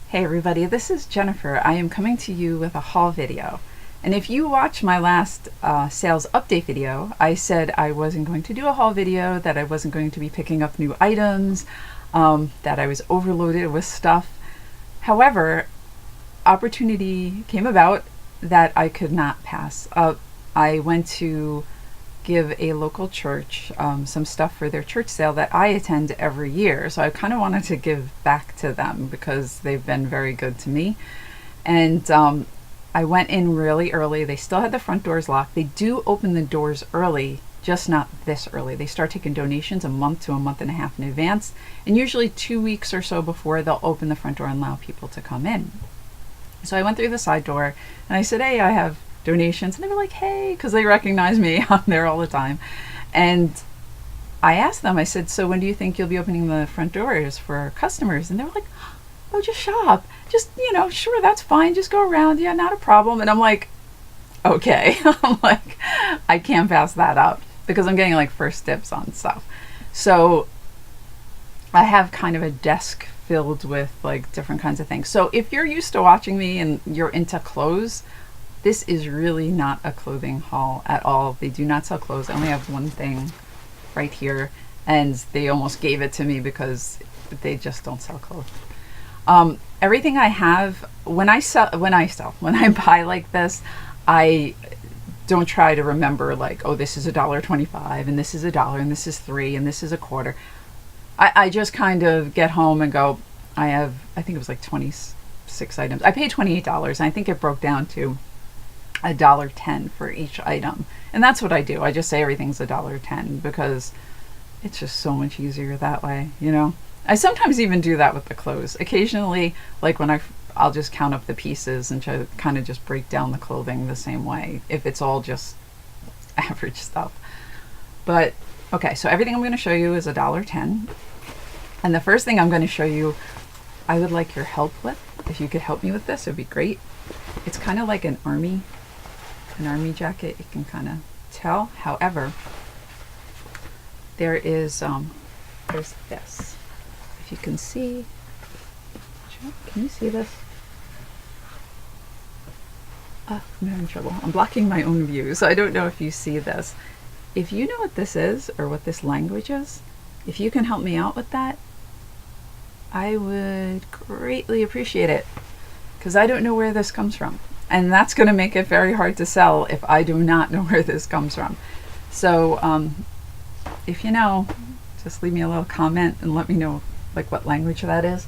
Hey everybody, this is Jennifer. I am coming to you with a haul video. And if you watch my last sales update video, I said I wasn't going to do a haul video, that I wasn't going to be picking up new items, that I was overloaded with stuff. However, opportunity came about that I could not pass up. I went to give a local church some stuff for their church sale that I attend every year. So I kind of wanted to give back to them because they've been very good to me. And I went in really early. They still had the front doors locked. They do open the doors early, just not this early. They start taking donations a month to a month and a half in advance. And usually 2 weeks or so before, they'll open the front door and allow people to come in. So I went through the side door and I said, hey, I have donations. And they were like, hey, because they recognize me. I'm there all the time. And I asked them, I said, so when do you think you'll be opening the front doors for customers? And they were like, oh, just shop. Just, sure, that's fine. Just go around. Yeah, not a problem. And I'm like, okay. I'm like, I can't pass that up because I'm getting like first dibs on stuff. So I have kind of a desk filled with like different kinds of things. So if you're used to watching me and you're into clothes, this is really not a clothing haul at all. They do not sell clothes. I only have one thing right here, and they almost gave it to me because they just don't sell clothes. Everything I have, when I buy like this, I don't try to remember like, oh, this is $1.25 and this is $1 and this is $3 and this is $0.25. I just kind of get home and go, I think it was like 26 items. I paid $28 and I think it broke down to $1.10 for each item. And that's what I do. I just say everything's $1.10 because it's just so much easier that way, I sometimes even do that with the clothes. Occasionally, like when I'll just count up the pieces and try to kind of just break down the clothing the same way if it's all just average stuff. But okay, so everything I'm going to show you is $1.10. And the first thing I'm going to show you, I would like your help with. If you could help me with this, it would be great. It's kind of like an army jacket. You can kind of tell. However, there's this. If you can see, can you see this? I'm having trouble. I'm blocking my own view, so I don't know if you see this. If you know what this is or what this language is, if you can help me out with that, I would greatly appreciate it because I don't know where this comes from. And that's going to make it very hard to sell if I do not know where this comes from. So if you know, just leave me a little comment and let me know like what language that is.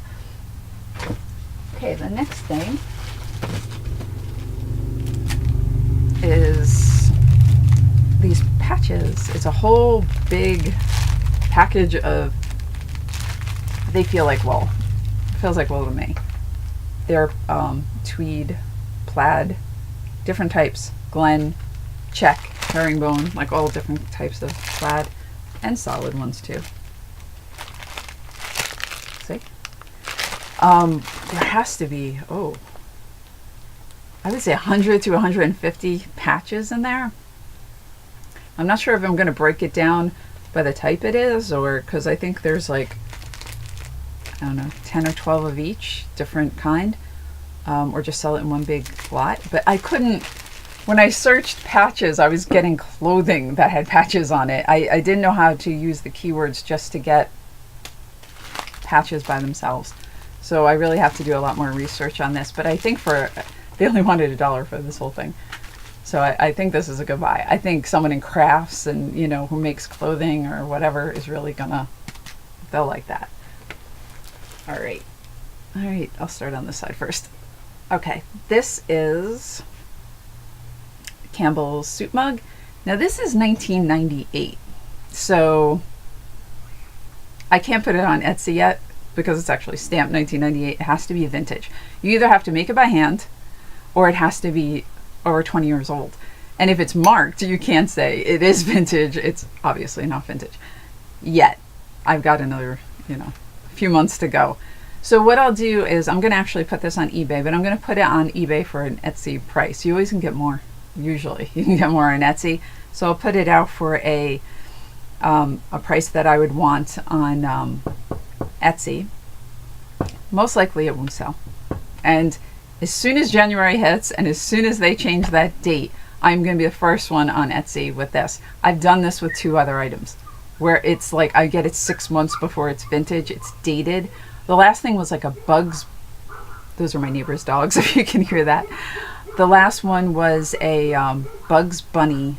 Okay, the next thing is these patches. It's a whole big package of, they feel like wool. It feels like wool to me. They're tweed, plaid, different types, Glen, check, herringbone, like all different types of plaid, and solid ones too. See? There has to be, I would say 100 to 150 patches in there. I'm not sure if I'm going to break it down by the type it is, or because I think there's like, I don't know, 10 or 12 of each different kind, or just sell it in one big lot. But I couldn't, when I searched patches, I was getting clothing that had patches on it. I didn't know how to use the keywords just to get patches by themselves. So I really have to do a lot more research on this. But I think they only wanted $1 for this whole thing. So I think this is a good buy. I think someone in crafts and, who makes clothing or whatever is really they'll like that. All right, I'll start on this side first. Okay, this is Campbell's soup mug. Now this is 1998, so I can't put it on Etsy yet because it's actually stamped 1998. It has to be vintage. You either have to make it by hand or it has to be over 20 years old. And if it's marked, you can't say it is vintage. It's obviously not vintage yet. I've got another, few months to go. So what I'll do is I'm going to actually put this on eBay, but I'm going to put it on eBay for an Etsy price. You always can get more. Usually you can get more on Etsy. So I'll put it out for a price that I would want on Etsy. Most likely it won't sell. And as soon as January hits and as soon as they change that date, I'm going to be the first one on Etsy with this. I've done this with 2 other items where it's like I get it 6 months before it's vintage. It's dated. The last thing was like a Bugs. Those are my neighbor's dogs, if you can hear that. The last one was a Bugs Bunny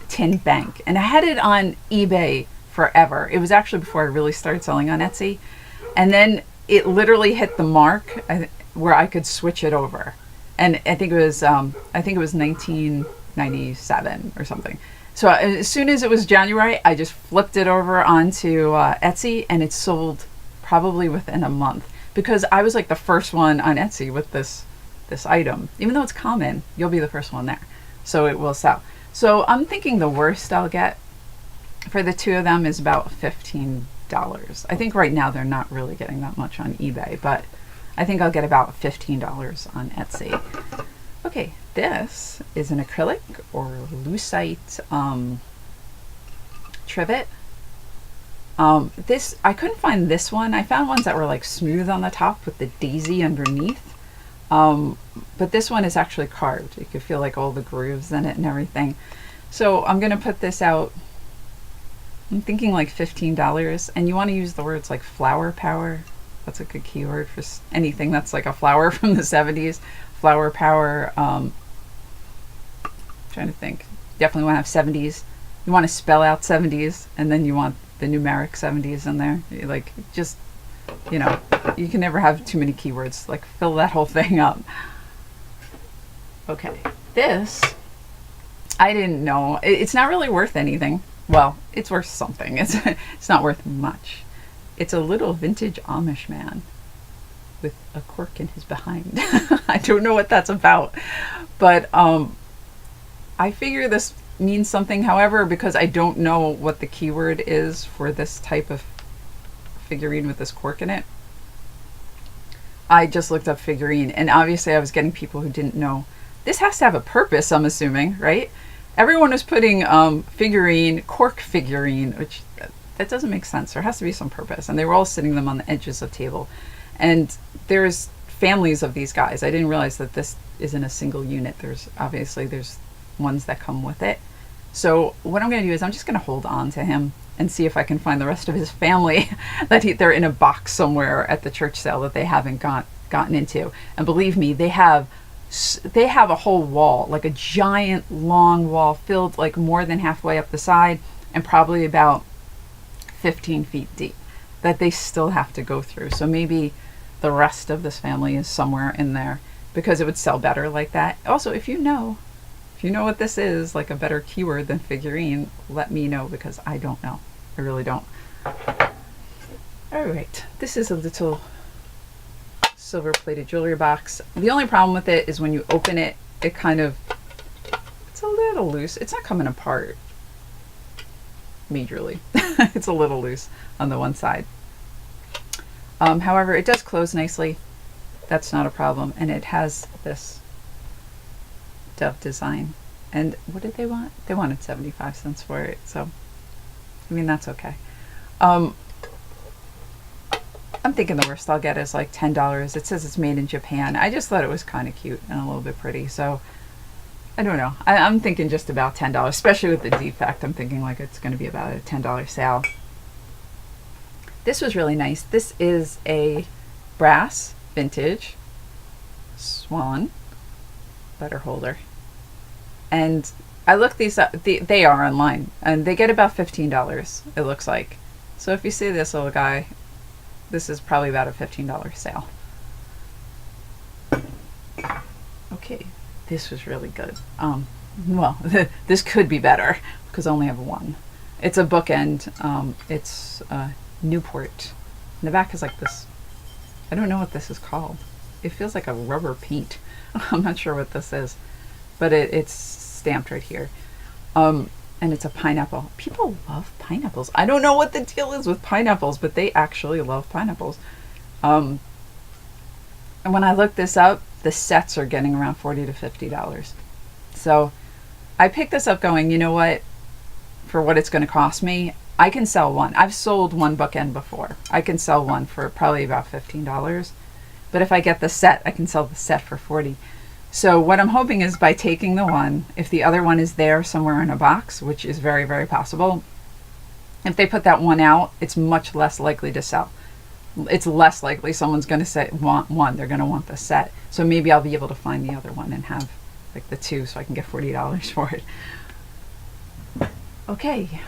tin bank. And I had it on eBay forever. It was actually before I really started selling on Etsy. And then it literally hit the mark where I could switch it over. And I think it was 1997 or something. So as soon as it was January, I just flipped it over onto Etsy, and it sold probably within a month, because I was like the first one on Etsy with this item. Even though it's common, you'll be the first one there. So it will sell. So I'm thinking the worst I'll get for the 2 of them is about $15. I think right now they're not really getting that much on eBay, but I think I'll get about $15 on Etsy. Okay, this is an acrylic or lucite trivet. This, I couldn't find this one. I found ones that were like smooth on the top with the daisy underneath. But this one is actually carved. You can feel like all the grooves in it and everything. So I'm going to put this out, I'm thinking like $15. And you want to use the words like flower power. That's a good keyword for anything that's like a flower from the 70s. Flower power. Trying to think. Definitely want to have 70s. You want to spell out 70s, and then you want the numeric 70s in there. Like, just, you know, you can never have too many keywords. Like, fill that whole thing up. Okay, this, I didn't know. It's not really worth anything. Well, it's worth something. It's not worth much. It's a little vintage Amish man with a cork in his behind. I don't know what that's about, but I figure this means something. However, because I don't know what the keyword is for this type of figurine with this cork in it, I just looked up figurine, and obviously I was getting people who didn't know. This has to have a purpose, I'm assuming, right? Everyone was putting figurine, cork figurine, which that doesn't make sense. There has to be some purpose. And they were all sitting them on the edges of the table. And there's families of these guys. I didn't realize that this isn't a single unit. There's ones that come with it. So what I'm going to do is I'm just going to hold on to him and see if I can find the rest of his family that they're in a box somewhere at the church sale that they haven't gotten into. And believe me, they have a whole wall, like a giant long wall filled like more than halfway up the side and probably about 15 feet deep that they still have to go through. So maybe the rest of this family is somewhere in there, because it would sell better like that. Also, if you know what this is, like a better keyword than figurine, let me know, because I don't know. I really don't. All right, this is a little silver plated jewelry box. The only problem with it is when you open it, it's a little loose. It's not coming apart majorly. It's a little loose on the one side. However, it does close nicely. That's not a problem. And it has this dove design. And what did they want? They wanted 75 cents for it. So, I mean, that's okay. I'm thinking the worst I'll get is like $10. It says it's made in Japan. I just thought it was kind of cute and a little bit pretty. So, I don't know. I'm thinking just about $10, especially with the defect. I'm thinking like it's going to be about a $10 sale. This was really nice. This is a brass vintage Swan letter holder. And I looked these up. They are online, and they get about $15, it looks like. So if you see this little guy, this is probably about a $15 sale. Okay, this was really good. Well, this could be better because I only have one. It's a bookend. It's Newport. And the back is like this. I don't know what this is called. It feels like a rubber paint. I'm not sure what this is, but it's stamped right here. And it's a pineapple. People love pineapples. I don't know what the deal is with pineapples, but they actually love pineapples. And when I looked this up, the sets are getting around $40 to $50. So I picked this up going, you know what? For what it's going to cost me, I can sell one. I've sold one bookend before. I can sell one for probably about $15. But if I get the set, I can sell the set for 40. So what I'm hoping is by taking the one, if the other one is there somewhere in a box, which is very, very possible, if they put that one out, it's much less likely to sell. It's less likely someone's going to say want one. They're going to want the set. So maybe I'll be able to find the other one and have like the two, so I can get $40 for it. Okay,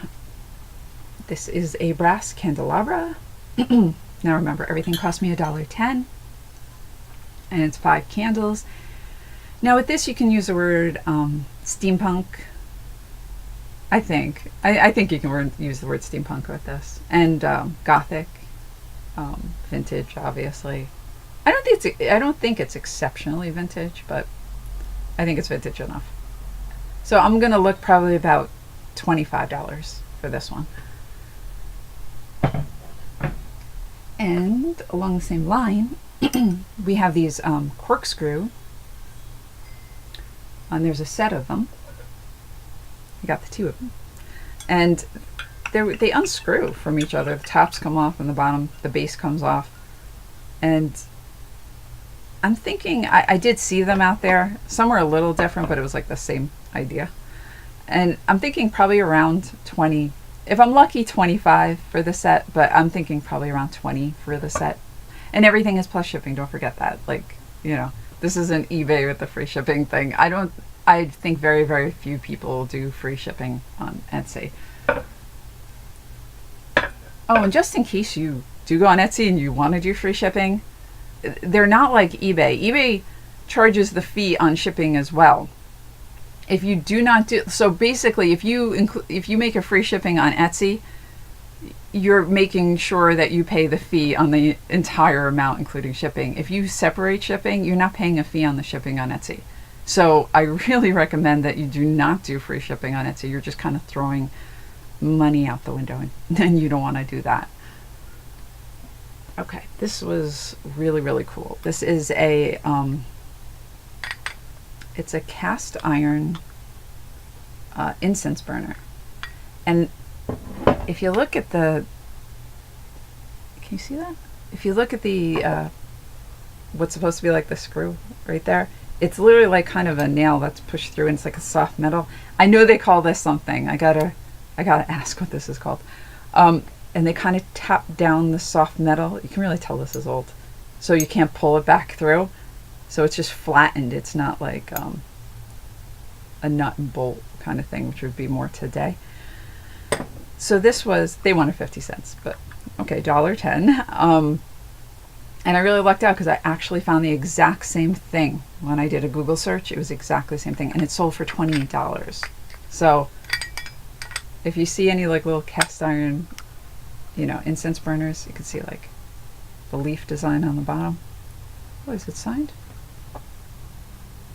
this is a brass candelabra. Now remember, everything cost me $1.10, and it's 5 candles. Now with this, you can use the word steampunk. I think you can use the word steampunk with this, and gothic, vintage, obviously. I don't think it's exceptionally vintage, but I think it's vintage enough. So I'm gonna look probably about $25 for this one. And along the same line, we have these Corkscrew, and there's a set of them. I got the 2 of them, and they unscrew from each other. The tops come off and the bottom, the base comes off. And I'm thinking, I did see them out there. Some were a little different, but it was like the same idea. And I'm thinking probably around 20. If I'm lucky, 25 for the set, but I'm thinking probably around 20 for the set. And everything is plus shipping, don't forget that. Like, you know, this isn't eBay with the free shipping thing. I think very, very few people do free shipping on Etsy. Oh, and just in case you do go on Etsy and you want to do free shipping, they're not like eBay. eBay charges the fee on shipping as well. If you do not do, so basically if you make a free shipping on Etsy, you're making sure that you pay the fee on the entire amount, including shipping. If you separate shipping, you're not paying a fee on the shipping on Etsy. So I really recommend that you do not do free shipping on Etsy. You're just kind of throwing money out the window, and you don't want to do that. Okay, this was really, really cool. This is a it's a cast iron incense burner, and if you look at the, can you see that? If you look at the what's supposed to be like the screw right there, it's literally like kind of a nail that's pushed through, and it's like a soft metal. I know they call this something. I gotta ask what this is called. And they kind of tap down the soft metal. You can really tell this is old, so you can't pull it back through. So it's just flattened. It's not like a nut and bolt kind of thing, which would be more today. So this was, they wanted 50 cents, but okay, $1.10. And I really lucked out because I actually found the exact same thing when I did a Google search. It was exactly the same thing, and it sold for $28. So if you see any like little cast iron, you know, incense burners, you can see like the leaf design on the bottom. Oh, is it signed?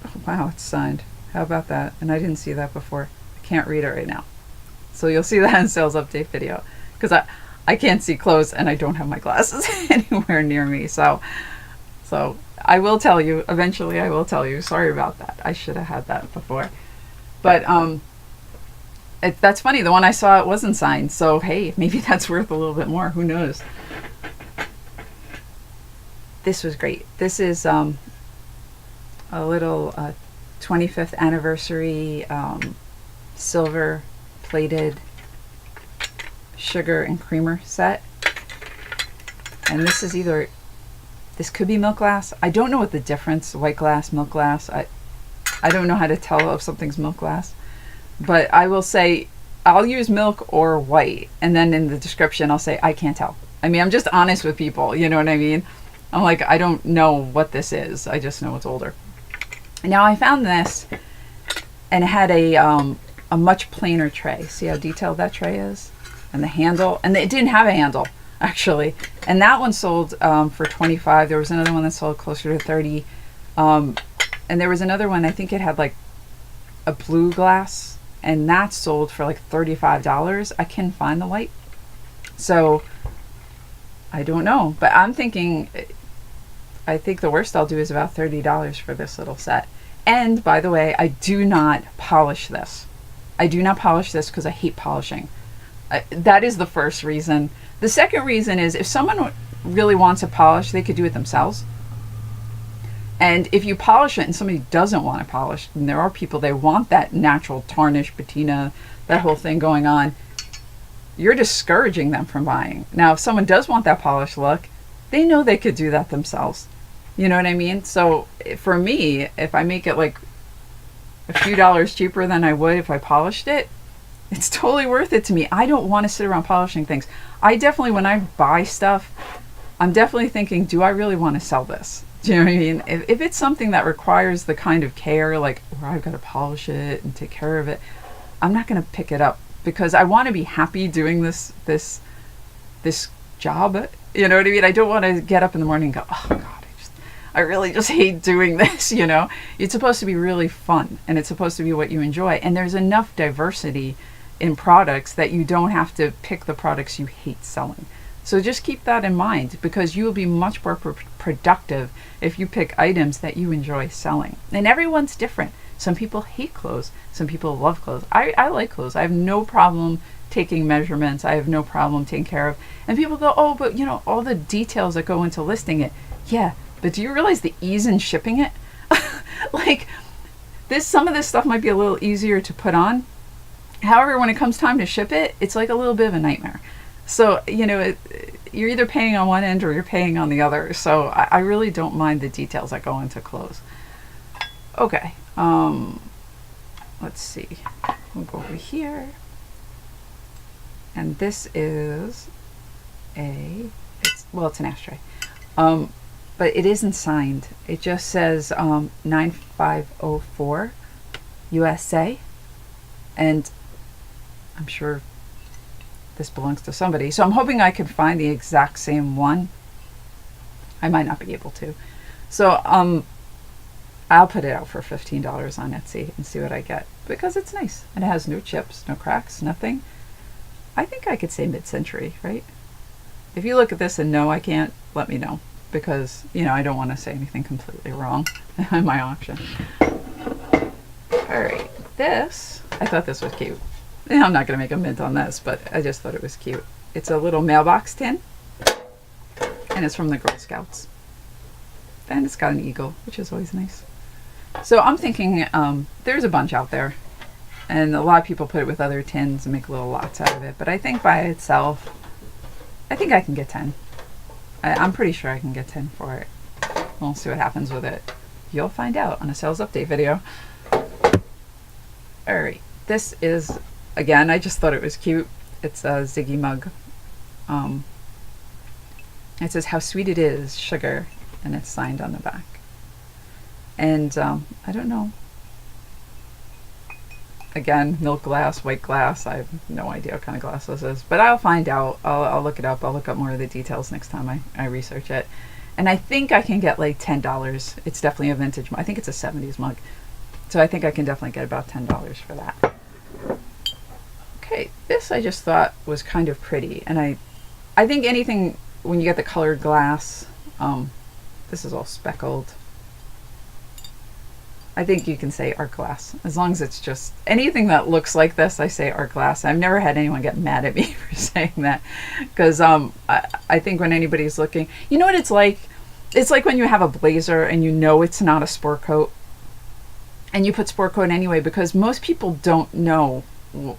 Oh, wow, it's signed. How about that? And I didn't see that before. I can't read it right now. So you'll see that in sales update video, because I can't see close and I don't have my glasses anywhere near me. So I will tell you, eventually I will tell you. Sorry about that. I should have had that before. But that's funny. The one I saw, it wasn't signed. So hey, maybe that's worth a little bit more. Who knows? This was great. This is a little 25th anniversary silver plated sugar and creamer set. And this is either, this could be milk glass. I don't know what the difference, white glass, milk glass. I don't know how to tell if something's milk glass. But I will say, I'll use milk or white. And then in the description, I'll say, I can't tell. I mean, I'm just honest with people. You know what I mean? I'm like, I don't know what this is. I just know it's older. Now I found this, and it had a much plainer tray. See how detailed that tray is? And the handle. And it didn't have a handle, actually. And that one sold for $25. There was another one that sold closer to $30. And there was another one, I think it had like a blue glass, and that sold for like $35. I couldn't find the white. So I don't know, but I'm thinking, I think the worst I'll do is about $30 for this little set. And by the way, I do not polish this. I do not polish this because I hate polishing. That is the first reason. The second reason is if someone really wants to polish, they could do it themselves. And if you polish it and somebody doesn't want it polished, and there are people, they want that natural tarnish, patina, that whole thing going on, you're discouraging them from buying. Now, if someone does want that polished look, they know they could do that themselves. You know what I mean? So for me, if I make it like a few dollars cheaper than I would if I polished it, it's totally worth it to me. I don't want to sit around polishing things. I definitely, when I buy stuff, I'm definitely thinking, do I really want to sell this? Do you know what I mean? If it's something that requires the kind of care, like where I've got to polish it and take care of it, I'm not going to pick it up, because I want to be happy doing this job. You know what I mean? I don't want to get up in the morning and go, oh God, I really just hate doing this, you know? It's supposed to be really fun, and it's supposed to be what you enjoy. And there's enough diversity in products that you don't have to pick the products you hate selling. So just keep that in mind, because you will be much more productive if you pick items that you enjoy selling. And everyone's different. Some people hate clothes. Some people love clothes. I like clothes. I have no problem taking measurements. I have no problem taking care of. And people go, oh, but you know, all the details that go into listing it. Yeah, but do you realize the ease in shipping it? Like some of this stuff might be a little easier to put on. However, when it comes time to ship it, it's like a little bit of a nightmare. So, you know, you're either paying on one end or you're paying on the other. So I really don't mind the details that go into clothes. Okay. Let's see. We'll go over here. And this is it's an ashtray. But it isn't signed. It just says 9504 USA. And I'm sure this belongs to somebody. So I'm hoping I can find the exact same one. I might not be able to. So I'll put it out for $15 on Etsy and see what I get, because it's nice. And it has no chips, no cracks, nothing. I think I could say mid-century, right? If you look at this and no, I can't, let me know. Because, you know, I don't want to say anything completely wrong in my auction. Alright, this, I thought this was cute. I'm not going to make a mint on this, but I just thought it was cute. It's a little mailbox tin, and it's from the Girl Scouts. And it's got an eagle, which is always nice. So I'm thinking there's a bunch out there, and a lot of people put it with other tins and make little lots out of it. But I think by itself, I think I can get 10. I'm pretty sure I can get 10 for it. We'll see what happens with it. You'll find out on a sales update video. Alright, this is, again, I just thought it was cute. It's a Ziggy mug. It says, how sweet it is, sugar, and it's signed on the back. And I don't know. Again, milk glass, white glass. I have no idea what kind of glass this is, but I'll find out. I'll look it up. I'll look up more of the details next time I research it. And I think I can get like $10. It's definitely a vintage mug. I think it's a 70s mug. So I think I can definitely get about $10 for that. Okay, this I just thought was kind of pretty. And I think anything, when you get the colored glass, this is all speckled. I think you can say art glass, as long as it's just anything that looks like this. I say art glass. I've never had anyone get mad at me for saying that, because I think when anybody's looking, you know what it's like? It's like when you have a blazer and you know it's not a sport coat, and you put sport coat anyway, because most people don't know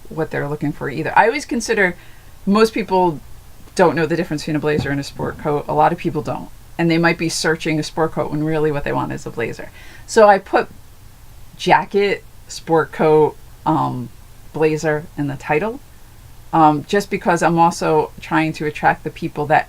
what they're looking for either. I always consider most people don't know the difference between a blazer and a sport coat. A lot of people don't, and they might be searching a sport coat when really what they want is a blazer. So I put jacket, sport coat, blazer in the title, just because I'm also trying to attract the people that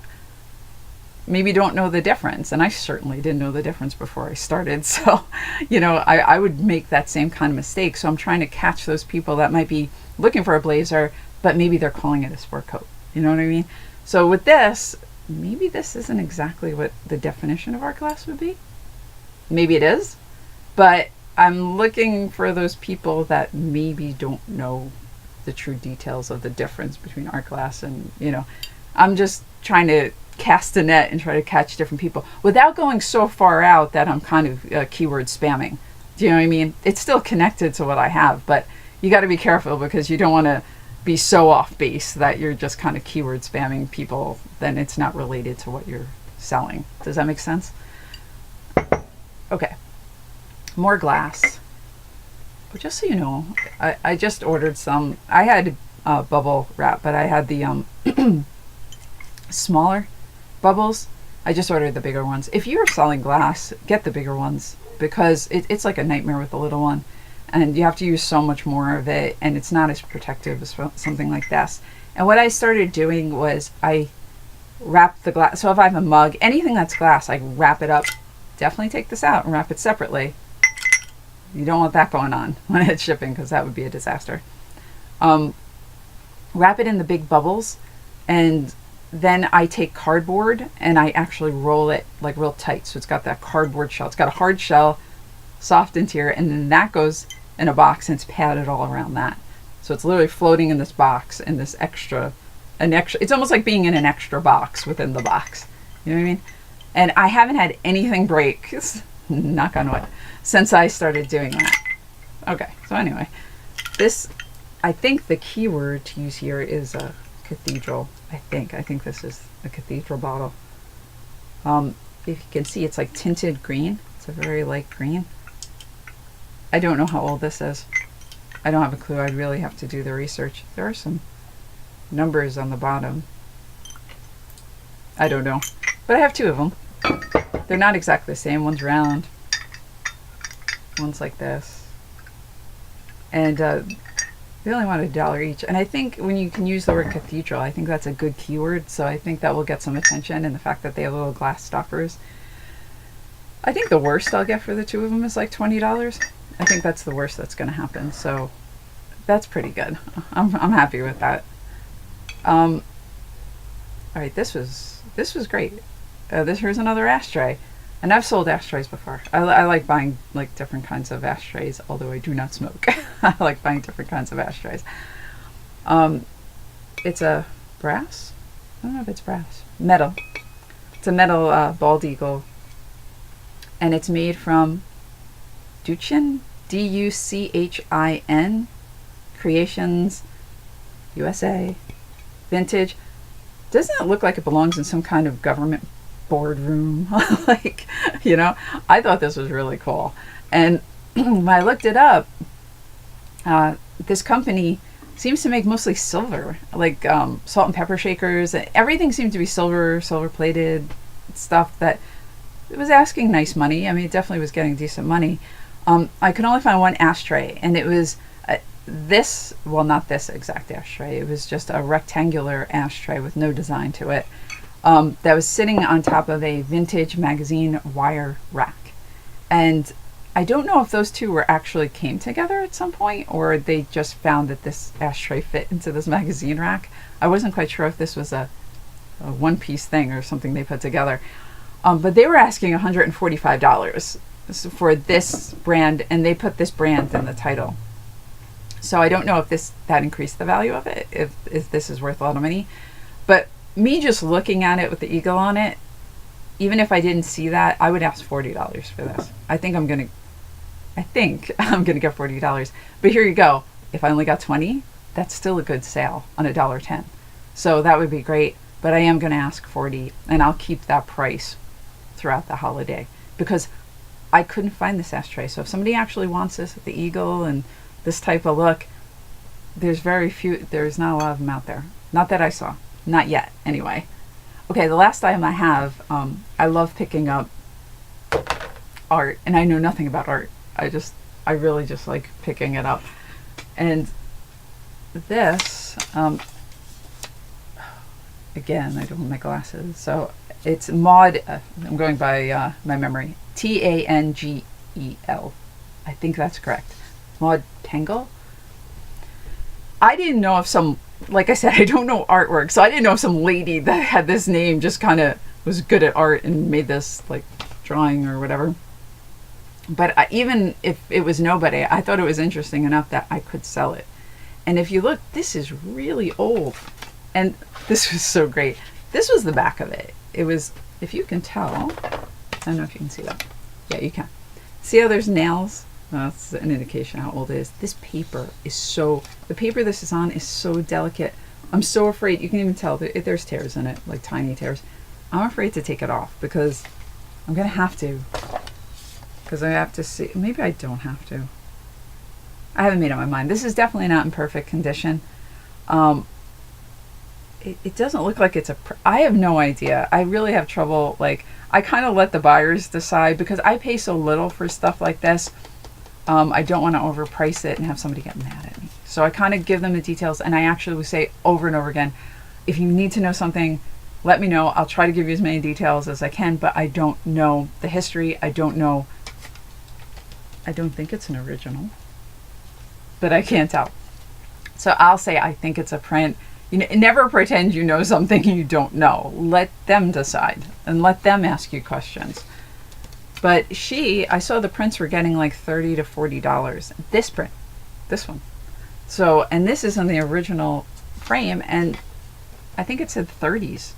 maybe don't know the difference. And I certainly didn't know the difference before I started. So, you know, I would make that same kind of mistake. So I'm trying to catch those people that might be looking for a blazer, but maybe they're calling it a sport coat. You know what I mean? So with this, maybe this isn't exactly what the definition of art glass would be. Maybe it is, but I'm looking for those people that maybe don't know the true details of the difference between art glass and, you know, I'm just trying to cast a net and try to catch different people without going so far out that I'm kind of keyword spamming. Do you know what I mean? It's still connected to what I have, but you got to be careful, because you don't want to be so off base that you're just kind of keyword spamming people, then it's not related to what you're selling. Does that make sense? Okay, more glass. But just so you know, I just ordered some. I had bubble wrap, but I had the smaller bubbles. I just ordered the bigger ones. If you're selling glass, get the bigger ones, because it's like a nightmare with the little one, and you have to use so much more of it, and it's not as protective as something like this. And what I started doing was I wrap the glass. So if I have a mug, anything that's glass, I wrap it up. Definitely take this out and wrap it separately. You don't want that going on when it's shipping, because that would be a disaster. Wrap it in the big bubbles, and then I take cardboard and I actually roll it like real tight. So it's got that cardboard shell. It's got a hard shell, soft interior, and then that goes in a box and it's padded all around that. So it's literally floating in this box, in this extra, it's almost like being in an extra box within the box. You know what I mean? And I haven't had anything break, knock on wood, since I started doing that. Okay, so anyway, this, I think the key word to use here is a cathedral. I think this is a cathedral bottle. If you can see, it's like tinted green. It's a very light green. I don't know how old this is. I don't have a clue. I'd really have to do the research. There are some numbers on the bottom. I don't know. But I have two of them. They're not exactly the same. One's round. One's like this. And they only want $1 each. And I think when you can use the word cathedral, I think that's a good keyword. So I think that will get some attention, and the fact that they have little glass stoppers. I think the worst I'll get for the two of them is like $20. I think that's the worst that's going to happen. So that's pretty good. I'm happy with that. All right, this was great. Here's another ashtray. And I've sold ashtrays before. I like buying like different kinds of ashtrays, although I do not smoke. I like buying different kinds of ashtrays. It's a brass? I don't know if it's brass. Metal. It's a metal bald eagle. And it's made from Duchin, D-U-C-H-I-N, Creations, USA, vintage. Doesn't it look like it belongs in some kind of government boardroom? Like, you know, I thought this was really cool. And when I looked it up, this company seems to make mostly silver, like salt and pepper shakers. Everything seemed to be silver plated stuff that it was asking nice money. I mean, it definitely was getting decent money. I could only find one ashtray, and it was this, well, not this exact ashtray. It was just a rectangular ashtray with no design to it. That was sitting on top of a vintage magazine wire rack. And I don't know if those two were actually came together at some point, or they just found that this ashtray fit into this magazine rack. I wasn't quite sure if this was a one-piece thing or something they put together. But they were asking $145 for this brand, and they put this brand in the title. So I don't know if that increased the value of it, if this is worth a lot of money. But me just looking at it with the eagle on it, even if I didn't see that, I would ask $40 for this. I think I'm gonna get $40. But here you go. If I only got 20, that's still a good sale on $1.10. So that would be great. But I am gonna ask 40, and I'll keep that price throughout the holiday, because I couldn't find this ashtray. So if somebody actually wants this with the eagle and this type of look, there's not a lot of them out there. Not that I saw. Not yet, anyway. Okay, the last item I have, I love picking up art, and I know nothing about art. I really just like picking it up. And this, again, I don't have my glasses, so it's Maud, I'm going by my memory, Tangel. I think that's correct. Maud Tangle. I didn't know if like I said, I don't know artwork, so I didn't know if some lady that had this name just kind of was good at art and made this like drawing or whatever. But even if it was nobody, I thought it was interesting enough that I could sell it. And if you look, this is really old. And this was so great. This was the back of it. It was, if you can tell, I don't know if you can see that. Yeah, you can. See how there's nails? That's an indication how old it is. This paper is the paper this is on is so delicate. I'm so afraid, you can even tell there's tears in it, like tiny tears. I'm afraid to take it off because I'm going to have to because I have to see. Maybe I don't have to. I haven't made up my mind. This is definitely not in perfect condition. It doesn't look like it's I have no idea. I really have trouble. Like, I kind of let the buyers decide because I pay so little for stuff like this. I don't want to overprice it and have somebody get mad at me. So I kind of give them the details, and I actually would say over and over again, if you need to know something, let me know. I'll try to give you as many details as I can, but I don't know the history. I don't know. I don't think it's an original, but I can't tell. So I'll say I think it's a print. You know, never pretend you know something you don't know. Let them decide and let them ask you questions. But I saw the prints were getting like $30 to $40. This print, this one. So, and this is in the original frame, and I think it said 30s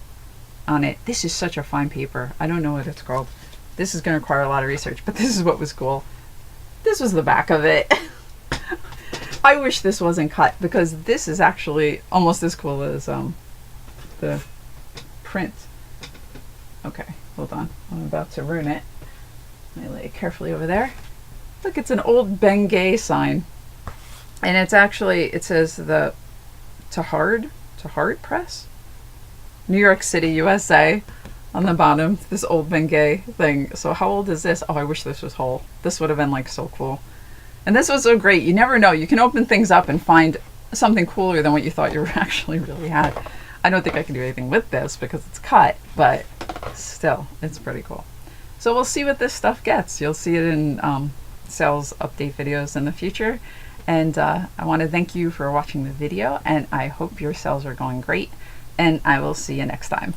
on it. This is such a fine paper. I don't know what it's called. This is going to require a lot of research, but this is what was cool. This was the back of it. I wish this wasn't cut because this is actually almost as cool as the print. Okay, hold on. I'm about to ruin it. Let me lay it carefully over there. Look, it's an old Bengay sign. And it's actually, it says the Tahart Press, New York City, USA, on the bottom, this old Bengay thing. So how old is this? Oh, I wish this was whole. This would have been like so cool. And this was so great. You never know. You can open things up and find something cooler than what you thought you actually really had. I don't think I can do anything with this because it's cut, but still, it's pretty cool. So we'll see what this stuff gets. You'll see it in sales update videos in the future. And I want to thank you for watching the video, and I hope your sales are going great, and I will see you next time.